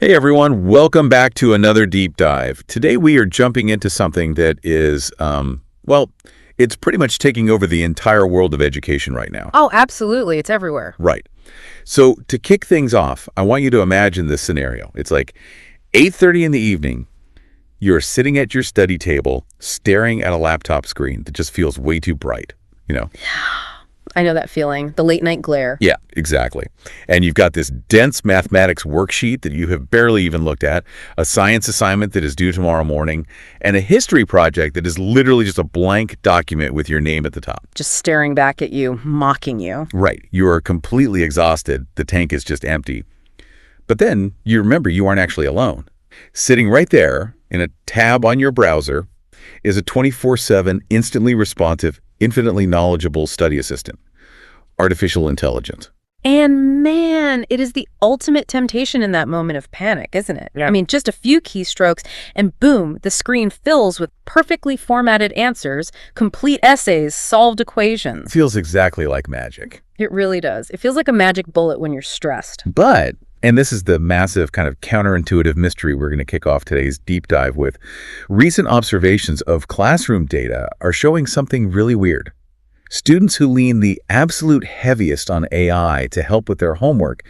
Hey everyone, welcome back to another deep dive. Today we are jumping into something that is, well, it's pretty much taking over the entire world of education right now. Oh, absolutely. It's everywhere. Right. So to kick things off, I want you to imagine this scenario. It's like 8:30 in the evening. You're sitting at your study table, staring at a laptop screen that just feels way too bright, you know? I know that feeling. The late night glare. Yeah, exactly. And you've got this dense mathematics worksheet that you have barely even looked at, a science assignment that is due tomorrow morning, and a history project that is literally just a blank document with your name at the top. Just staring back at you, mocking you. Right. You are completely exhausted. The tank is just empty. But then you remember you aren't actually alone. Sitting right there in a tab on your browser is a 24/7, instantly responsive, infinitely knowledgeable study assistant, artificial intelligence. And man, it is the ultimate temptation in that moment of panic, isn't it? Yeah. I mean, just a few keystrokes and boom, the screen fills with perfectly formatted answers, complete essays, solved equations. Feels exactly like magic. It really does. It feels like a magic bullet when you're stressed. But, and this is the massive kind of counterintuitive mystery we're going to kick off today's deep dive with, recent observations of classroom data are showing something really weird. Students who lean the absolute heaviest on AI to help with their homework,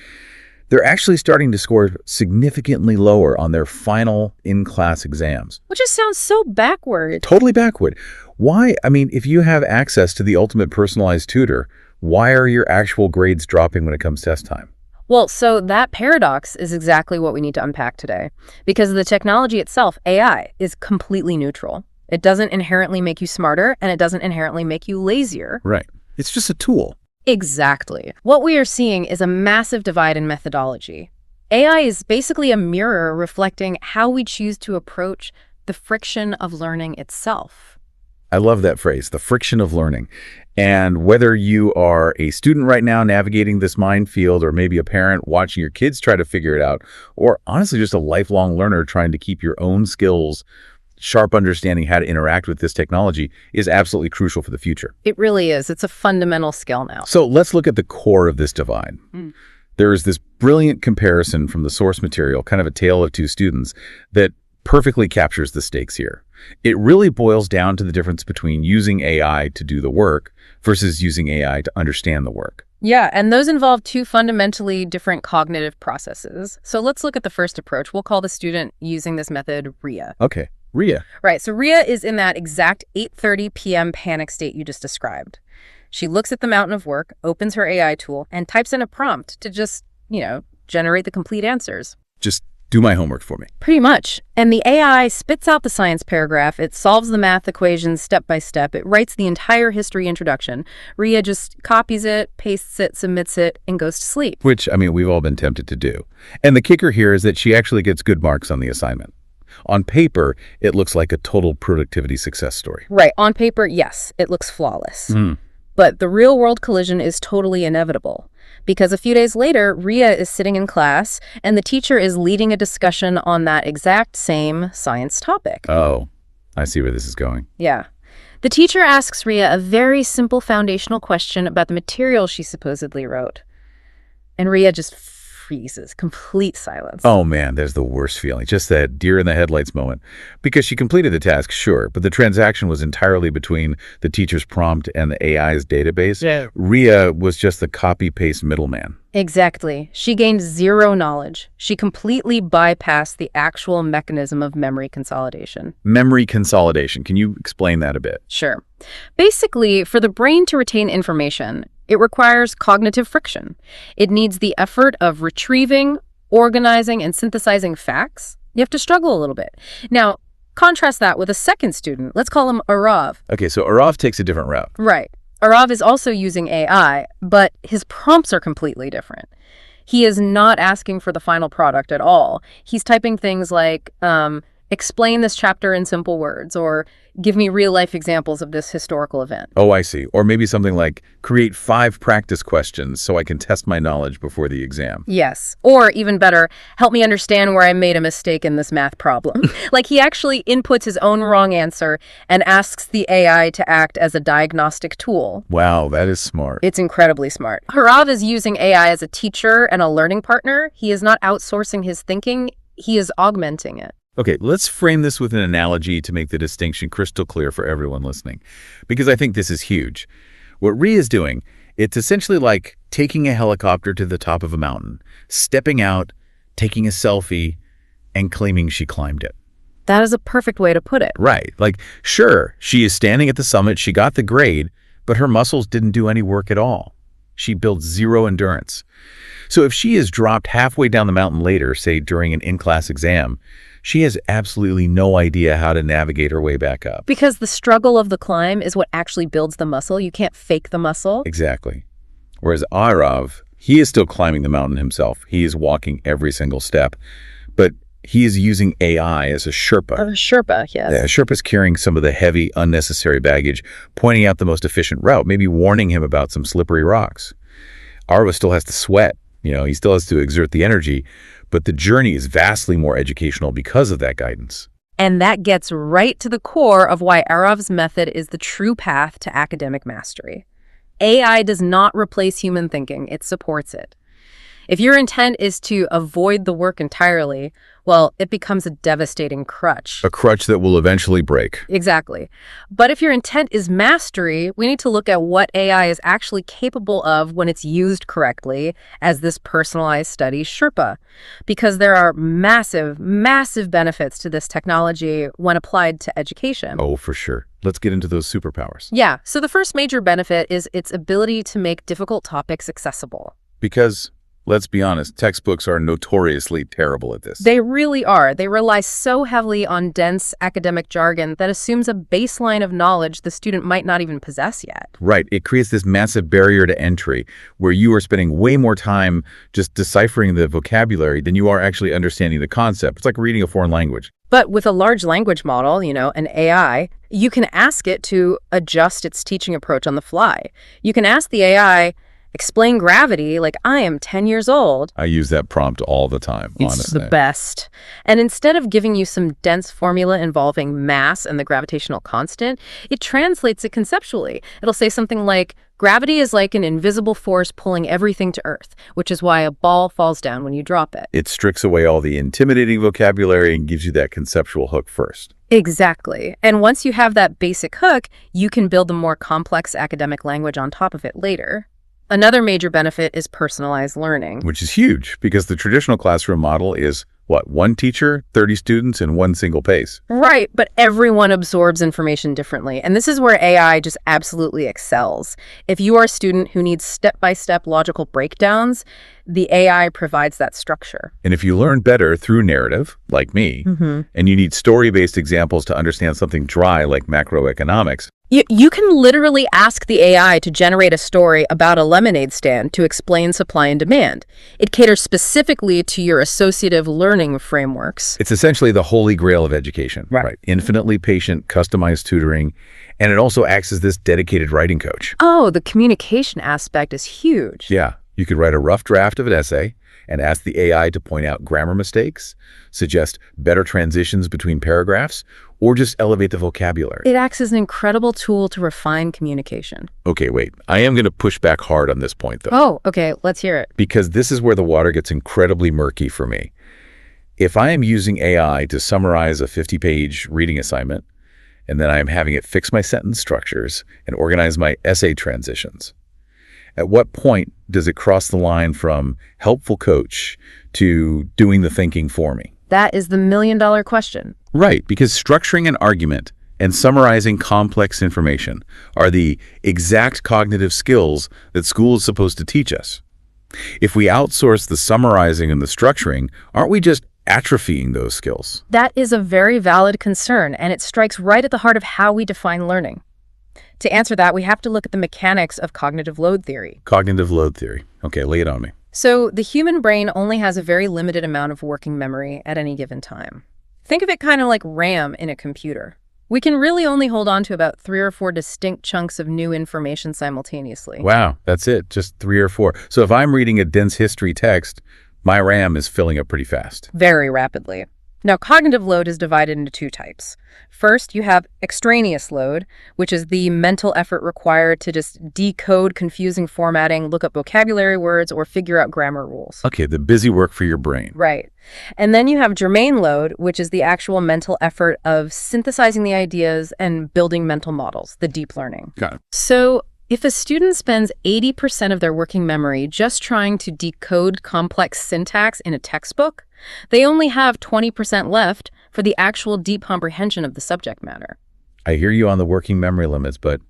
they're actually starting to score significantly lower on their final in-class exams. Which just sounds so backward. Totally backward. Why? I mean, if you have access to the ultimate personalized tutor, why are your actual grades dropping when it comes test time? Well, so that paradox is exactly what we need to unpack today. Because the technology itself, AI, is completely neutral. It doesn't inherently make you smarter, and it doesn't inherently make you lazier. Right. It's just a tool. Exactly. What we are seeing is a massive divide in methodology. AI is basically a mirror reflecting how we choose to approach the friction of learning itself. I love that phrase, the friction of learning. And whether you are a student right now navigating this minefield, or maybe a parent watching your kids try to figure it out, or honestly just a lifelong learner trying to keep your own skills sharp, understanding how to interact with this technology is absolutely crucial for the future. It really is. It's a fundamental skill now. So let's look at the core of this divide. There is this brilliant comparison from the source material, kind of a tale of two students, that perfectly captures the stakes here. It really boils down to the difference between using AI to do the work versus using AI to understand the work. Yeah, and those involve two fundamentally different cognitive processes. So let's look at the first approach. We'll call the student using this method RIA. Okay, RIA. Right, so RIA is in that exact 8:30 p.m. panic state you just described. She looks at the mountain of work, opens her AI tool, and types in a prompt to just, generate the complete answers. Just do my homework for me. Pretty much. And the AI spits out the science paragraph. It solves the math equations step by step. It writes the entire history introduction. RIA just copies it, pastes it, submits it, and goes to sleep. Which, I mean, we've all been tempted to do. And the kicker here is that she actually gets good marks on the assignment. On paper, it looks like a total productivity success story. Right. On paper, yes, it looks flawless. But the real-world collision is totally inevitable. Because a few days later, RIA is sitting in class, and the teacher is leading a discussion on that exact same science topic. Oh, I see where this is going. Yeah. The teacher asks RIA a very simple foundational question about the material she supposedly wrote. And RIA just freezes, complete silence. Oh man, there's the worst feeling. Just that deer in the headlights moment. Because she completed the task, sure, but the transaction was entirely between the teacher's prompt and the AI's database. Yeah. RIA was just the copy-paste middleman. Exactly. She gained zero knowledge. She completely bypassed the actual mechanism of memory consolidation. Memory consolidation. Can you explain that a bit? Sure. Basically, for the brain to retain information, it requires cognitive friction. It needs the effort of retrieving, organizing, and synthesizing facts. You have to struggle a little bit. Now, contrast that with a second student. Let's call him Arav. Okay, so Arav takes a different route. Right. Arav is also using AI, but his prompts are completely different. He is not asking for the final product at all. He's typing things like, explain this chapter in simple words, or give me real-life examples of this historical event. Oh, I see. Or maybe something like, create 5 practice questions so I can test my knowledge before the exam. Yes. Or even better, help me understand where I made a mistake in this math problem. Like he actually inputs his own wrong answer and asks the AI to act as a diagnostic tool. Wow, that is smart. It's incredibly smart. Harav is using AI as a teacher and a learning partner. He is not outsourcing his thinking. He is augmenting it. Okay, let's frame this with an analogy to make the distinction crystal clear for everyone listening, because I think this is huge. What Rhea is doing, it's essentially like taking a helicopter to the top of a mountain, stepping out, taking a selfie, and claiming she climbed it. That is a perfect way to put it. Right. Like, sure, she is standing at the summit, she got the grade, but her muscles didn't do any work at all. She built zero endurance. So if she is dropped halfway down the mountain later, say during an in-class exam, she has absolutely no idea how to navigate her way back up. Because the struggle of the climb is what actually builds the muscle. You can't fake the muscle. Exactly. Whereas Arav, he is still climbing the mountain himself. He is walking every single step, but he is using AI as a Sherpa. A Sherpa, yes. Yeah, Sherpa's carrying some of the heavy, unnecessary baggage, pointing out the most efficient route, maybe warning him about some slippery rocks. Arva still has to sweat. He still has to exert the energy, but the journey is vastly more educational because of that guidance. And that gets right to the core of why Arav's method is the true path to academic mastery. AI does not replace human thinking, it supports it. If your intent is to avoid the work entirely, well, it becomes a devastating crutch. A crutch that will eventually break. Exactly. But if your intent is mastery, we need to look at what AI is actually capable of when it's used correctly as this personalized study Sherpa. Because there are massive, massive benefits to this technology when applied to education. Oh, for sure. Let's get into those superpowers. Yeah. So the first major benefit is its ability to make difficult topics accessible. Because, let's be honest, textbooks are notoriously terrible at this. They really are. They rely so heavily on dense academic jargon that assumes a baseline of knowledge the student might not even possess yet. Right. It creates this massive barrier to entry where you are spending way more time just deciphering the vocabulary than you are actually understanding the concept. It's like reading a foreign language. But with a large language model, an AI, you can ask it to adjust its teaching approach on the fly. You can ask the AI, explain gravity like I am 10 years old. I use that prompt all the time, It's honestly. the best. And instead of giving you some dense formula involving mass and the gravitational constant, it translates it conceptually. It'll say something like, gravity is like an invisible force pulling everything to Earth, which is why a ball falls down when you drop it. It strips away all the intimidating vocabulary and gives you that conceptual hook first. Exactly. And once you have that basic hook, you can build the more complex academic language on top of it later. Another major benefit is personalized learning. Which is huge because the traditional classroom model is, one teacher, 30 students, and one single pace. Right, but everyone absorbs information differently. And this is where AI just absolutely excels. If you are a student who needs step-by-step logical breakdowns, the AI provides that structure. And if you learn better through narrative, like me, and you need story-based examples to understand something dry like macroeconomics, You can literally ask the AI to generate a story about a lemonade stand to explain supply and demand. It caters specifically to your associative learning frameworks. it's essentially the holy grail of education. Right. Infinitely patient, customized tutoring, and it also acts as this dedicated writing coach. Oh, the communication aspect is huge. Yeah, you could write a rough draft of an essay and ask the AI to point out grammar mistakes, suggest better transitions between paragraphs, or just elevate the vocabulary. It acts as an incredible tool to refine communication. Okay, wait. I am going to push back hard on this point, though. Oh, okay, let's hear it. Because this is where the water gets incredibly murky for me. If I am using AI to summarize a 50-page reading assignment, and then I am having it fix my sentence structures and organize my essay transitions, at what point does it cross the line from helpful coach to doing the thinking for me? That is the million-dollar question. Right, because structuring an argument and summarizing complex information are the exact cognitive skills that school is supposed to teach us. If we outsource the summarizing and the structuring, aren't we just atrophying those skills? That is a very valid concern, and it strikes right at the heart of how we define learning. To answer that, we have to look at the mechanics of cognitive load theory. Cognitive load theory. Okay, lay it on me. So the human brain only has a very limited amount of working memory at any given time. Think of it kind of like RAM in a computer. We can really only hold on to about 3 or 4 distinct chunks of new information simultaneously. Wow, that's it, just 3 or 4. So if I'm reading a dense history text, my RAM is filling up pretty fast. Very rapidly. Now, cognitive load is divided into two types. First, you have extraneous load, which is the mental effort required to just decode confusing formatting, look up vocabulary words, or figure out grammar rules. Okay, the busy work for your brain. Right. And then you have germane load, which is the actual mental effort of synthesizing the ideas and building mental models, the deep learning. Got it. So if a student spends 80% of their working memory just trying to decode complex syntax in a textbook, they only have 20% left for the actual deep comprehension of the subject matter. I hear you on the working memory limits, but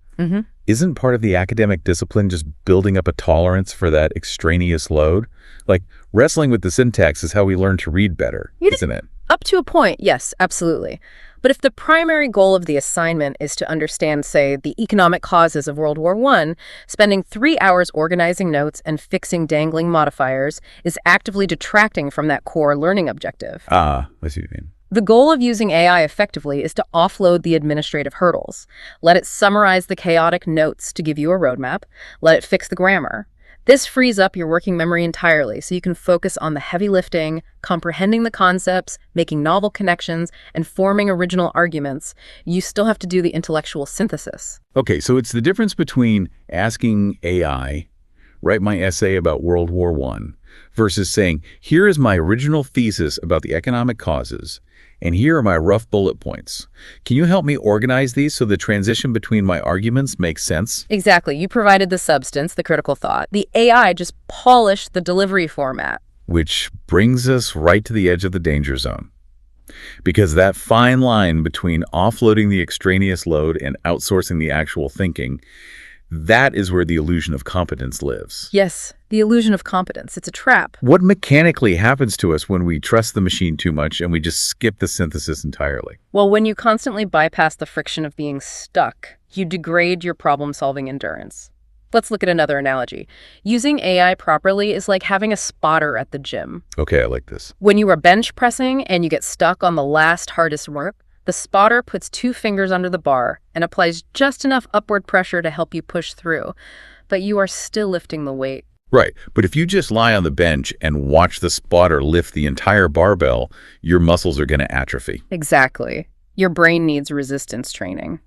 isn't part of the academic discipline just building up a tolerance for that extraneous load? Like, wrestling with the syntax is how we learn to read better, isn't it? Up to a point, yes, absolutely. But if the primary goal of the assignment is to understand, say, the economic causes of World War I, spending 3 hours organizing notes and fixing dangling modifiers is actively detracting from that core learning objective. I see what you mean. The goal of using AI effectively is to offload the administrative hurdles. Let it summarize the chaotic notes to give you a roadmap. Let it fix the grammar. This frees up your working memory entirely so you can focus on the heavy lifting, comprehending the concepts, making novel connections, and forming original arguments. You still have to do the intellectual synthesis. Okay, so it's the difference between asking AI, write my essay about World War I, versus saying, here is my original thesis about the economic causes, and here are my rough bullet points. Can you help me organize these so the transition between my arguments makes sense? Exactly. You provided the substance, the critical thought. The AI just polished the delivery format. Which brings us right to the edge of the danger zone. Because that fine line between offloading the extraneous load and outsourcing the actual thinking, that is where the illusion of competence lives. Yes, the illusion of competence. It's a trap. What mechanically happens to us when we trust the machine too much and we just skip the synthesis entirely? Well, when you constantly bypass the friction of being stuck, you degrade your problem-solving endurance. Let's look at another analogy. Using AI properly is like having a spotter at the gym. Okay, I like this. When you are bench pressing and you get stuck on the last hardest work, the spotter puts 2 fingers under the bar and applies just enough upward pressure to help you push through, but you are still lifting the weight. Right, but if you just lie on the bench and watch the spotter lift the entire barbell, your muscles are going to atrophy. Exactly. Your brain needs resistance training.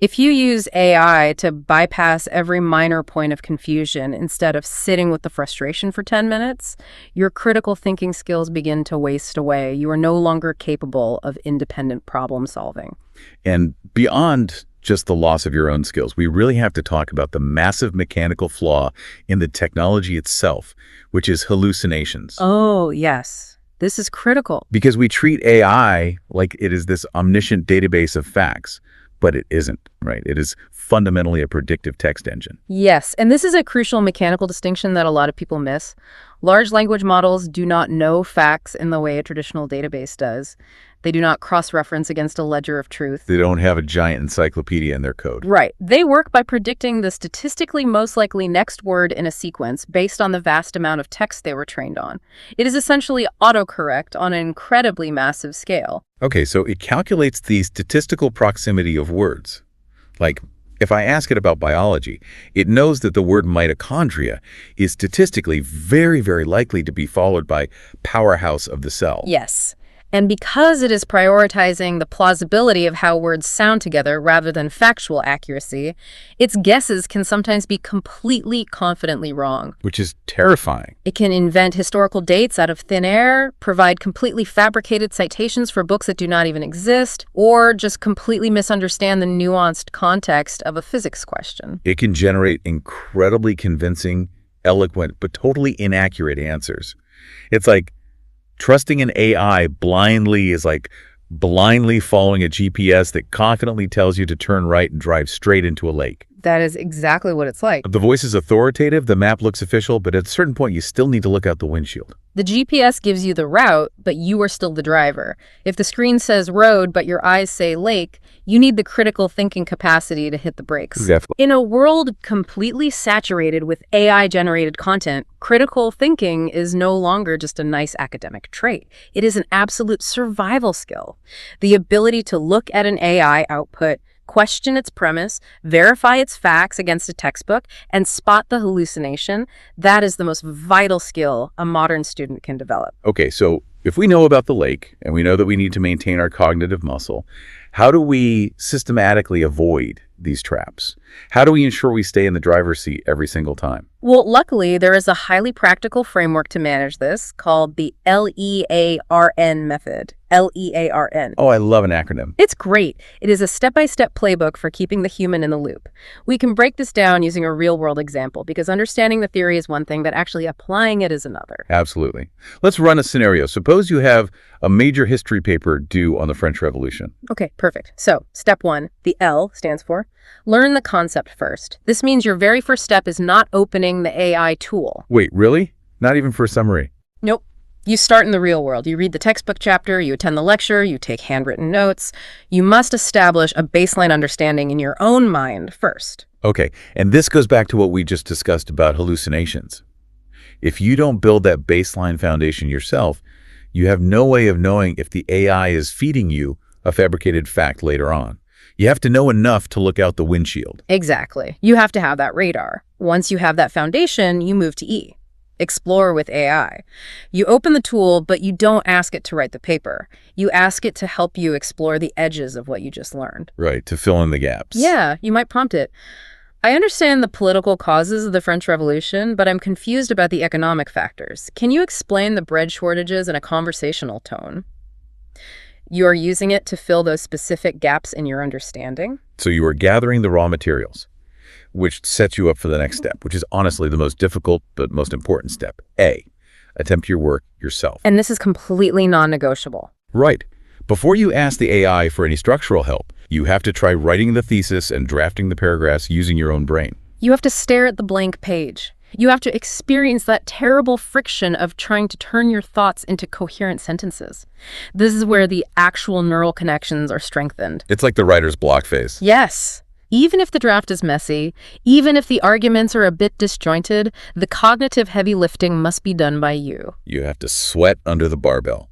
If you use AI to bypass every minor point of confusion instead of sitting with the frustration for 10 minutes, your critical thinking skills begin to waste away. You are no longer capable of independent problem solving. And beyond just the loss of your own skills, we really have to talk about the massive mechanical flaw in the technology itself, which is hallucinations. Oh, yes. This is critical. Because we treat AI like it is this omniscient database of facts. But it isn't, right? It is fundamentally a predictive text engine. Yes, and this is a crucial mechanical distinction that a lot of people miss. Large language models do not know facts in the way a traditional database does. They do not cross-reference against a ledger of truth. They don't have a giant encyclopedia in their code. Right. They work by predicting the statistically most likely next word in a sequence based on the vast amount of text they were trained on. It is essentially autocorrect on an incredibly massive scale. Okay, so it calculates the statistical proximity of words. Like, if I ask it about biology, it knows that the word mitochondria is statistically very, very likely to be followed by powerhouse of the cell. Yes. And because it is prioritizing the plausibility of how words sound together rather than factual accuracy, its guesses can sometimes be completely confidently wrong. Which is terrifying. It can invent historical dates out of thin air, provide completely fabricated citations for books that do not even exist, or just completely misunderstand the nuanced context of a physics question. It can generate incredibly convincing, eloquent, but totally inaccurate answers. It's like trusting an AI blindly is like blindly following a GPS that confidently tells you to turn right and drive straight into a lake. That is exactly what it's like. The voice is authoritative, the map looks official, but at a certain point you still need to look out the windshield. The GPS gives you the route, but you are still the driver. If the screen says road, but your eyes say lake, you need the critical thinking capacity to hit the brakes. Exactly. In a world completely saturated with AI-generated content, critical thinking is no longer just a nice academic trait. It is an absolute survival skill. The ability to look at an AI output, question its premise, verify its facts against a textbook, and spot the hallucination, that is the most vital skill a modern student can develop. Okay, so If we know about the lake and we know that we need to maintain our cognitive muscle, how do we systematically avoid these traps? How do we ensure we stay in the driver's seat every single time? Well, luckily, there is a highly practical framework to manage this called the LEARN method. LEARN. Oh, I love an acronym. It's great. It is a step-by-step playbook for keeping the human in the loop. We can break this down using a real-world example because understanding the theory is one thing, but actually applying it is another. Absolutely. Let's run a scenario. Suppose you have a major history paper due on the French Revolution. Okay, perfect. So, step 1, the L stands for learn the concept first. This means your very first step is not opening the AI tool. Wait, really? Not even for a summary? Nope. You start in the real world. You read the textbook chapter, you attend the lecture, you take handwritten notes. You must establish a baseline understanding in your own mind first. Okay, and this goes back to what we just discussed about hallucinations. If you don't build that baseline foundation yourself, you have no way of knowing if the AI is feeding you a fabricated fact later on. You have to know enough to look out the windshield. Exactly. You have to have that radar. Once you have that foundation, you move to E. Explore with AI. You open the tool, but you don't ask it to write the paper. You ask it to help you explore the edges of what you just learned. Right, to fill in the gaps. Yeah, you might prompt it. I understand the political causes of the French Revolution, but I'm confused about the economic factors. Can you explain the bread shortages in a conversational tone? You are using it to fill those specific gaps in your understanding? So you are gathering the raw materials, which sets you up for the next step, which is honestly the most difficult but most important step. A, attempt your work yourself. And this is completely non-negotiable. Right. Before you ask the AI for any structural help, you have to try writing the thesis and drafting the paragraphs using your own brain. You have to stare at the blank page. You have to experience that terrible friction of trying to turn your thoughts into coherent sentences. This is where the actual neural connections are strengthened. It's like the writer's block phase. Yes. Even if the draft is messy, even if the arguments are a bit disjointed, the cognitive heavy lifting must be done by you. You have to sweat under the barbell.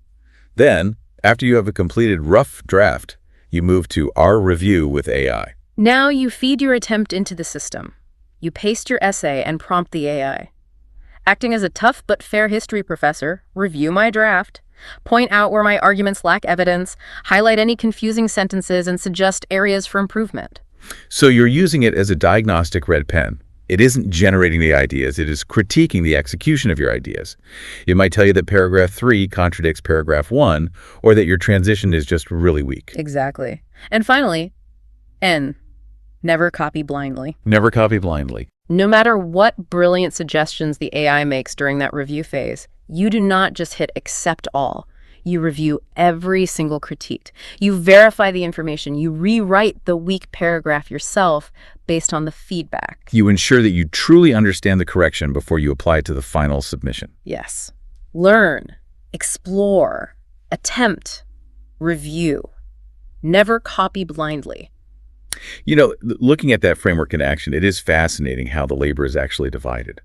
Then, after you have a completed rough draft, you move to our review with AI. Now you feed your attempt into the system. You paste your essay and prompt the AI. Acting as a tough but fair history professor, review my draft, point out where my arguments lack evidence, highlight any confusing sentences, and suggest areas for improvement. So you're using it as a diagnostic red pen. It isn't generating the ideas, it is critiquing the execution of your ideas. It might tell you that paragraph 3 contradicts paragraph 1, or that your transition is just really weak. Exactly. And finally, N. Never copy blindly. Never copy blindly. No matter what brilliant suggestions the AI makes during that review phase, you do not just hit accept all. You review every single critique. You verify the information. You rewrite the weak paragraph yourself based on the feedback. You ensure that you truly understand the correction before you apply it to the final submission. Yes. Learn, explore, attempt, review. Never copy blindly. You know, looking at that framework in action, it is fascinating how the labor is actually divided.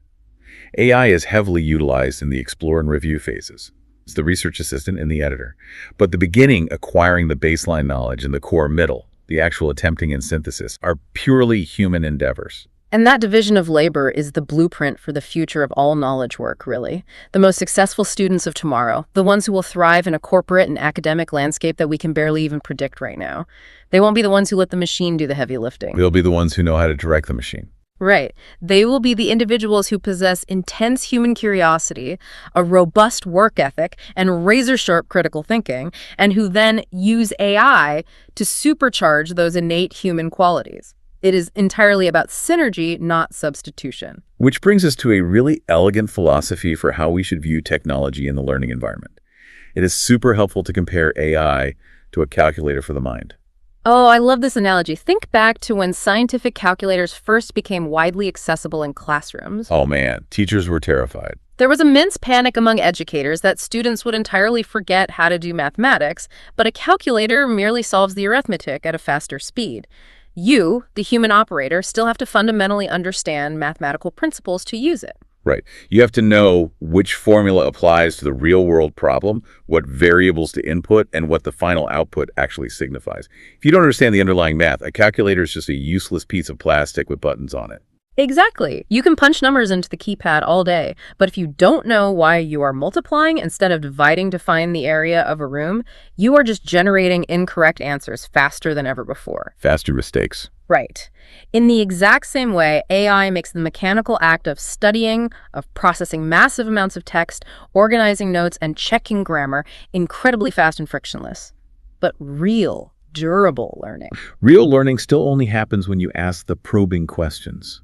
AI is heavily utilized in the explore and review phases. It's the research assistant and the editor. But the beginning, acquiring the baseline knowledge, and the core middle, the actual attempting and synthesis, are purely human endeavors. And that division of labor is the blueprint for the future of all knowledge work, really. The most successful students of tomorrow, the ones who will thrive in a corporate and academic landscape that we can barely even predict right now. They won't be the ones who let the machine do the heavy lifting. They'll be the ones who know how to direct the machine. Right. They will be the individuals who possess intense human curiosity, a robust work ethic, and razor-sharp critical thinking, and who then use AI to supercharge those innate human qualities. It is entirely about synergy, not substitution. Which brings us to a really elegant philosophy for how we should view technology in the learning environment. It is super helpful to compare AI to a calculator for the mind. Oh, I love this analogy. Think back to when scientific calculators first became widely accessible in classrooms. Oh man, teachers were terrified. There was immense panic among educators that students would entirely forget how to do mathematics, but a calculator merely solves the arithmetic at a faster speed. You, the human operator, still have to fundamentally understand mathematical principles to use it. Right. You have to know which formula applies to the real-world problem, what variables to input, and what the final output actually signifies. If you don't understand the underlying math, a calculator is just a useless piece of plastic with buttons on it. Exactly. You can punch numbers into the keypad all day, but if you don't know why you are multiplying instead of dividing to find the area of a room, you are just generating incorrect answers faster than ever before. Faster mistakes. Right. In the exact same way, AI makes the mechanical act of studying, of processing massive amounts of text, organizing notes, and checking grammar incredibly fast and frictionless. But real, durable learning. Real learning still only happens when you ask the probing questions.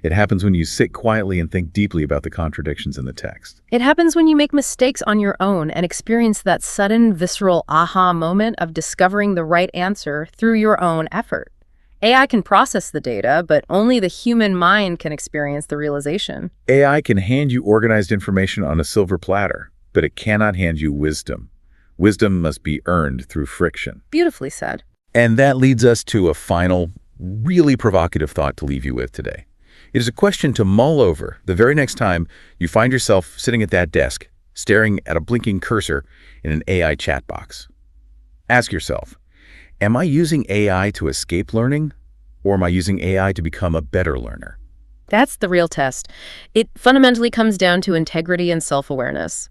It happens when you sit quietly and think deeply about the contradictions in the text. It happens when you make mistakes on your own and experience that sudden, visceral aha moment of discovering the right answer through your own effort. AI can process the data, but only the human mind can experience the realization. AI can hand you organized information on a silver platter, but it cannot hand you wisdom. Wisdom must be earned through friction. Beautifully said. And that leads us to a final, really provocative thought to leave you with today. It is a question to mull over the very next time you find yourself sitting at that desk, staring at a blinking cursor in an AI chat box. Ask yourself, am I using AI to escape learning, or am I using AI to become a better learner? That's the real test. It fundamentally comes down to integrity and self-awareness.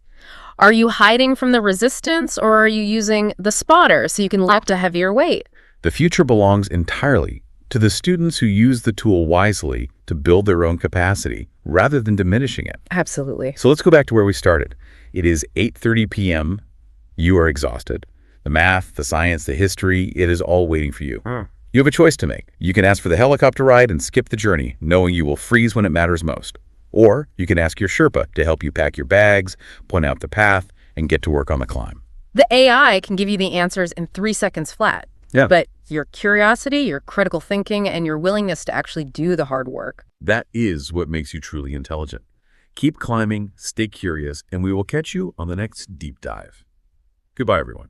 Are you hiding from the resistance, or are you using the spotter so you can lift a heavier weight? The future belongs entirely to the students who use the tool wisely to build their own capacity rather than diminishing it. Absolutely. So let's go back to where we started. It is 8:30 p.m. You are exhausted. The math, the science, the history, it is all waiting for you. You have a choice to make. You can ask for the helicopter ride and skip the journey, knowing you will freeze when it matters most. Or you can ask your Sherpa to help you pack your bags, point out the path, and get to work on the climb. The AI can give you the answers in 3 seconds flat. Yeah. But your curiosity, your critical thinking, and your willingness to actually do the hard work. That is what makes you truly intelligent. Keep climbing, stay curious, and we will catch you on the next deep dive. Goodbye, everyone.